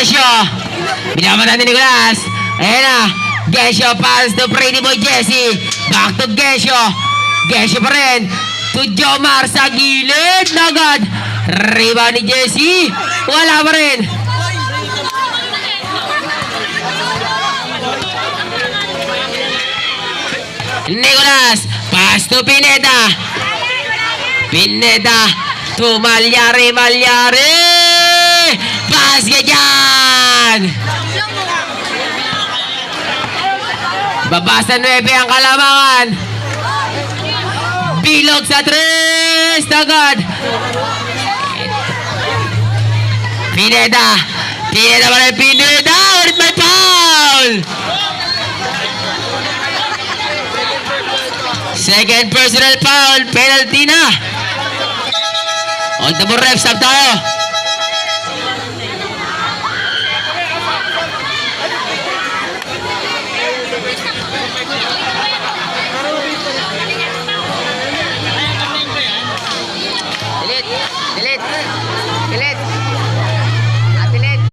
Gesyo. Binabatan ni Nicolas. Ayan na. Gesyo pass to Pretty Boy Jesse. Back to Gesyo. Gesyo pa rin. To Jomar sa gilid. Nagad. Rebound ni Jesse. Wala pa rin. Nicolas. Pass to Pineda. Pineda. To Malyari. Basket yan! Babasa 9 ang Kalamangan. Bilog sa 3. Agad. Pineda pa rin. Pineda. Ulit may foul. Second personal foul. Penalty na. On the board, ref, stop tayo.